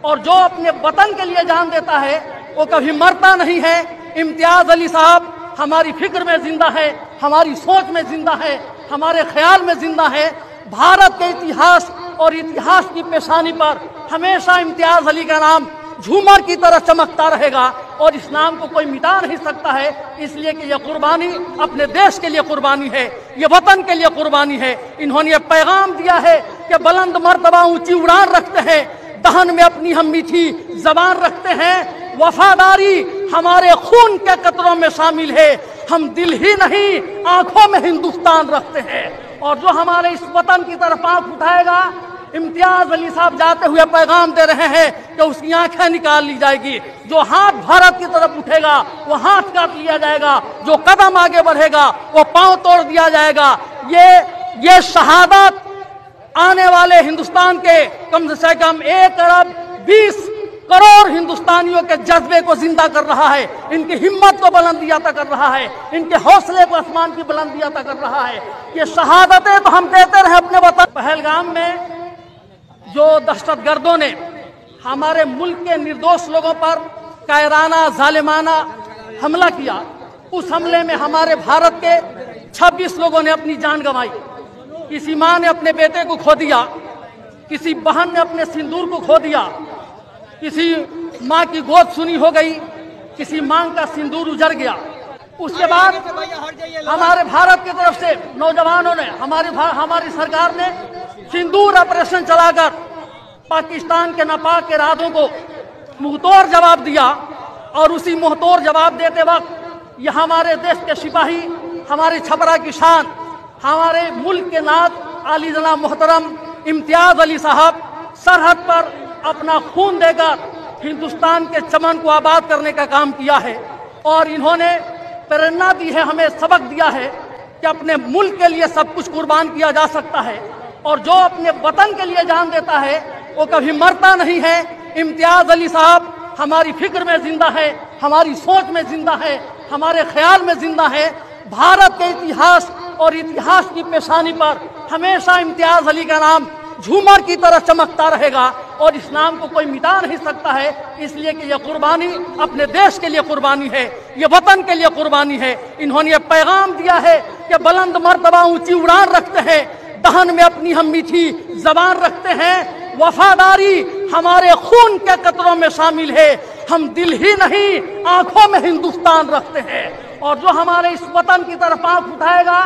اور جو اپنے وطن کے لیے جان دیتا ہے وہ کبھی مرتا نہیں ہے۔ امتیاز علی صاحب ہماری فکر میں زندہ ہے، ہماری سوچ میں زندہ ہے، ہمارے خیال میں زندہ ہے۔ بھارت کے اتہاس اور اتہاس کی پیشانی پر ہمیشہ امتیاز علی کا نام جھومر کی طرح چمکتا رہے گا، اور اس نام کو کوئی مٹا نہیں سکتا ہے، اس لیے کہ یہ قربانی اپنے دیش کے لیے قربانی ہے، یہ وطن کے لیے قربانی ہے۔ انہوں نے یہ پیغام دیا ہے کہ بلند مرتبہ اونچی اڑان رکھتے ہیں، دہن میں اپنی ہم میٹھی زبان رکھتے ہیں، وفاداری ہمارے خون کے قطروں میں شامل ہے، ہم دل ہی نہیں آنکھوں میں ہندوستان رکھتے ہیں۔ اور جو ہمارے اس وطن کی طرف آنکھ اٹھائے گا، امتیاز علی صاحب جاتے ہوئے پیغام دے رہے ہیں کہ اس کی آنکھیں نکال لی جائے گی۔ جو ہاتھ بھارت کی طرف اٹھے گا وہ ہاتھ کاٹ لیا جائے گا، جو قدم آگے بڑھے گا وہ پاؤں توڑ دیا جائے گا۔ یہ شہادت آنے والے ہندوستان کے کم سے کم 1 ارب 20 کروڑ ہندوستانیوں کے جذبے کو زندہ کر رہا ہے، ان کی ہمت کو بلندی عطا کر رہا ہے، ان کے حوصلے کو آسمان کی بلندی عطا کر رہا ہے۔ یہ شہادتیں تو ہم دیتے رہے اپنے وطن۔ پہلگام میں جو دہشت گردوں نے ہمارے ملک کے نردوش لوگوں پر کائرانہ ظالمانہ حملہ کیا، اس حملے میں ہمارے بھارت کے 26 لوگوں نے اپنی جان گنوائی۔ کسی ماں نے اپنے بیٹے کو کھو دیا، کسی بہن نے اپنے سندور کو کھو دیا، کسی ماں کی گود سنی ہو گئی، کسی ماں کا سندور اجڑ گیا۔ اس کے بعد ہمارے بھارت کی طرف سے نوجوانوں نے، ہماری سرکار نے سندور آپریشن چلا کر پاکستان کے ناپاک ارادوں کو منہ توڑ جواب دیا، اور اسی منہ توڑ جواب دیتے وقت یہ ہمارے دیش کے سپاہی، ہمارے چھپرا کی شان، ہمارے ملک کے ناز عالی جناب محترم امتیاز علی صاحب سرحد پر اپنا خون دے کر ہندوستان کے چمن کو آباد کرنے کا کام کیا ہے، اور انہوں نے پریرنا دی ہے، ہمیں سبق دیا ہے کہ اپنے ملک کے لیے سب کچھ قربان کیا جا سکتا ہے، اور جو اپنے وطن کے لیے جان دیتا ہے وہ کبھی مرتا نہیں ہے۔ امتیاز علی صاحب ہماری فکر میں زندہ ہے، ہماری سوچ میں زندہ ہے، ہمارے خیال میں زندہ ہے۔ بھارت کے اتہاس اور اتہاس کی پیشانی پر ہمیشہ امتیاز علی کا نام جھومر کی طرح چمکتا رہے گا، اور اس نام کو کوئی مٹا نہیں سکتا ہے، اس لیے کہ یہ قربانی اپنے دیش کے لیے قربانی ہے، یہ وطن کے لیے قربانی ہے۔ انہوں نے یہ پیغام دیا ہے کہ بلند مرتبہ اونچی اڑان رکھتے ہیں، دہن میں اپنی ہم میٹھی زبان رکھتے ہیں، وفاداری ہمارے خون کے قطروں میں شامل ہے، ہم دل ہی نہیں آنکھوں میں ہندوستان رکھتے ہیں۔ اور جو ہمارے اس وطن کی طرف آنکھ اٹھائے گا،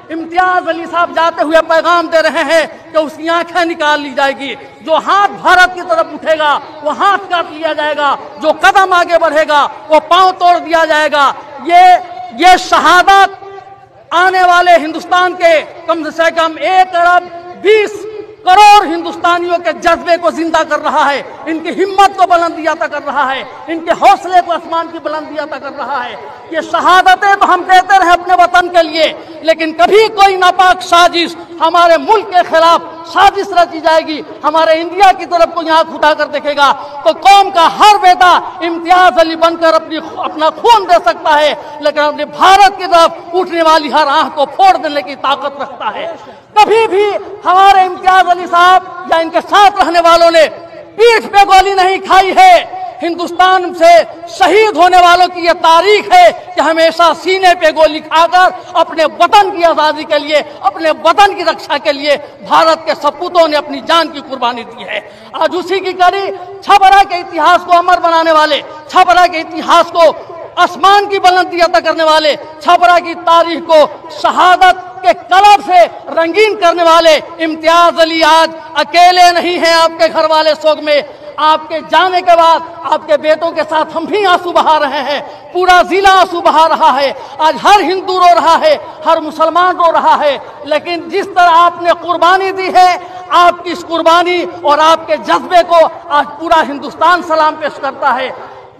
امتیاز علی صاحب جاتے ہوئے پیغام دے رہے ہیں کہ اس کی آنکھیں نکال لی جائے گی۔ جو ہاتھ بھارت کی طرف اٹھے گا وہ ہاتھ کاٹ لیا جائے گا، جو قدم آگے بڑھے گا وہ پاؤں توڑ دیا جائے گا۔ یہ شہادت آنے والے ہندوستان کے کم سے کم 1 ارب 20 کروڑ ہندوستانیوں کے جذبے کو زندہ کر رہا ہے، ان کی ہمت کو بلندی عطا کر رہا ہے، ان کے حوصلے کو آسمان کی بلندی عطا کر رہا ہے۔ یہ شہادتیں تو ہم دیتے رہے اپنے وطن کے لیے، لیکن کبھی کوئی ناپاک سازش ہمارے ملک کے خلاف سازش رچی جائے گی، ہمارے انڈیا کی طرف کوئی آنکھ اٹھا کر دیکھے گا تو قوم کا ہر بیٹا امتیاز علی بن کر اپنا خون دے سکتا ہے، لیکن اپنے بھارت کی طرف اٹھنے والی ہر آنکھ کو پھوڑ دینے کی طاقت رکھتا ہے۔ کبھی بھی ہمارے امتیاز علی صاحب یا ان کے ساتھ رہنے والوں نے پیٹھ پہ گولی نہیں کھائی ہے۔ ہندوستان سے شہید ہونے والوں کی یہ تاریخ ہے کہ ہمیشہ سینے پہ گولی کھا کر اپنے وطن کی آزادی کے لیے، اپنے وطن کی رکشا کے لیے بھارت کے سپوتوں نے اپنی جان کی قربانی دی ہے۔ آج اسی کی کڑی چھپرا کے اتہاس کو امر بنانے والے، چھپرا کے اتہاس کو آسمان کی بلندی عطا کرنے والے، چھپرا کی تاریخ کو شہادت کے کلب سے رنگین کرنے والے امتیاز علی آج اکیلے نہیں ہیں آپ کے گھر والے سوگ میں۔ آپ کے جانے کے بعد آپ کے بیٹوں کے ساتھ ہم بھی آنسو بہا رہے ہیں، پورا ضلع آنسو بہا رہا ہے، آج ہر ہندو رو رہا ہے، ہر مسلمان رو رہا ہے، لیکن جس طرح آپ نے قربانی دی ہے، آپ کی اس قربانی اور آپ کے جذبے کو آج پورا ہندوستان سلام پیش کرتا ہے۔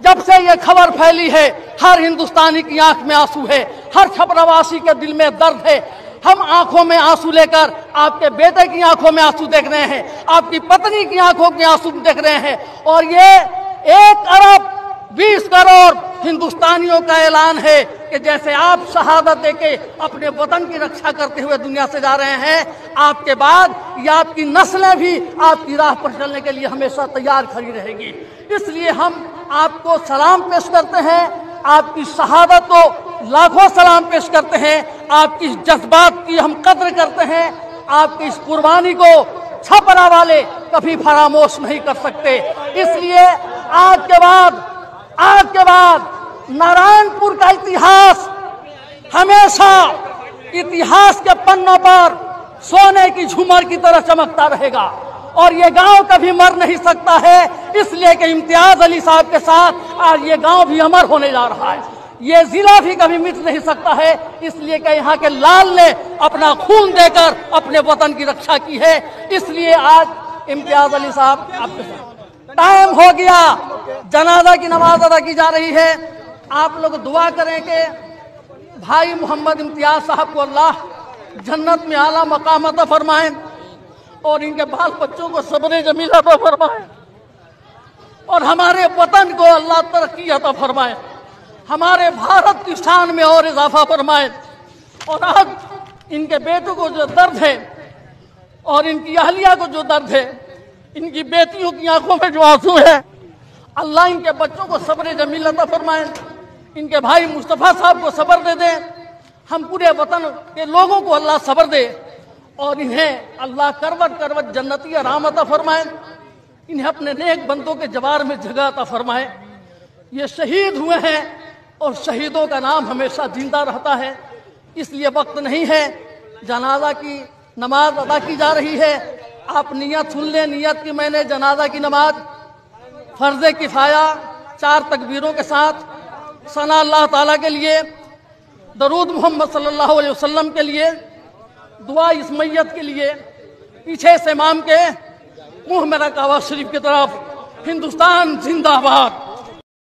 جب سے یہ خبر پھیلی ہے ہر ہندوستانی کی آنکھ میں آنسو ہے، ہر چھپراواسی کے دل میں درد ہے۔ ہم آنکھوں میں آنسو لے کر آپ کے بیٹے کی آنکھوں میں آنسو دیکھ رہے ہیں، آپ کی پتنی کی آنکھوں میں آنسو دیکھ رہے ہیں، اور یہ 1 ارب 20 کروڑ ہندوستانیوں کا اعلان ہے کہ جیسے آپ شہادت دے کے اپنے وطن کی رکشا کرتے ہوئے دنیا سے جا رہے ہیں، آپ کے بعد یا آپ کی نسلیں بھی آپ کی راہ پر چلنے کے لیے ہمیشہ تیار کھڑی رہے گی۔ اس لیے ہم آپ کو سلام پیش کرتے ہیں، آپ کی شہادت کو لاکھوں سلام پیش کرتے ہیں، آپ کی جذبات کی ہم قدر کرتے ہیں، آپ کی اس قربانی کو چھپرا والے کبھی فراموش نہیں کر سکتے۔ اس لیے آج کے بعد نارائن پور کا اتہاس ہمیشہ اتہاس کے پنوں پر سونے کی جھومر کی طرح چمکتا رہے گا، اور یہ گاؤں کبھی مر نہیں سکتا ہے، اس لیے کہ امتیاز علی صاحب کے ساتھ آج یہ گاؤں بھی امر ہونے جا رہا ہے۔ یہ ضلع بھی کبھی مٹ نہیں سکتا ہے، اس لیے کہ یہاں کے لال نے اپنا خون دے کر اپنے وطن کی رکشا کی ہے۔ اس لیے آج امتیاز علی صاحب آپ کے ساتھ ٹائم ہو گیا، جنازہ کی نماز ادا کی جا رہی ہے۔ آپ لوگ دعا کریں کہ بھائی محمد امتیاز صاحب کو اللہ جنت میں اعلیٰ مقام عطا فرمائیں، اور ان کے بال بچوں کو صبر جمیل عطا فرمائے، اور ہمارے وطن کو اللہ ترقی عطا فرمائے، ہمارے بھارت کی شان میں اور اضافہ فرمائے۔ اور آج ان کے بیٹوں کو جو درد ہے اور ان کی اہلیہ کو جو درد ہے، ان کی بیٹیوں کی آنکھوں میں جو آنسو ہے، اللہ ان کے بچوں کو صبر جمیل عطا فرمائے، ان کے بھائی مصطفیٰ صاحب کو صبر دے دیں، ہم پورے وطن کے لوگوں کو اللہ صبر دے، اور انہیں اللہ کروٹ کروٹ جنتی آرام عطا فرمائے، انہیں اپنے نیک بندوں کے جوار میں جگہ عطا فرمائے۔ یہ شہید ہوئے ہیں اور شہیدوں کا نام ہمیشہ زندہ رہتا ہے، اس لیے وقت نہیں ہے، جنازہ کی نماز ادا کی جا رہی ہے۔ آپ نیت سن لیں، نیت کی میں نے جنازہ کی نماز فرض کفایہ 4 تکبیروں کے ساتھ ثنا اللہ تعالیٰ کے لیے، درود محمد صلی اللہ علیہ وسلم کے لیے، دعا اس میت کے لیے، پیچھے سے امام کے منہ میں رکھا ہوا شریف کی طرف، ہندوستان زندہ باد۔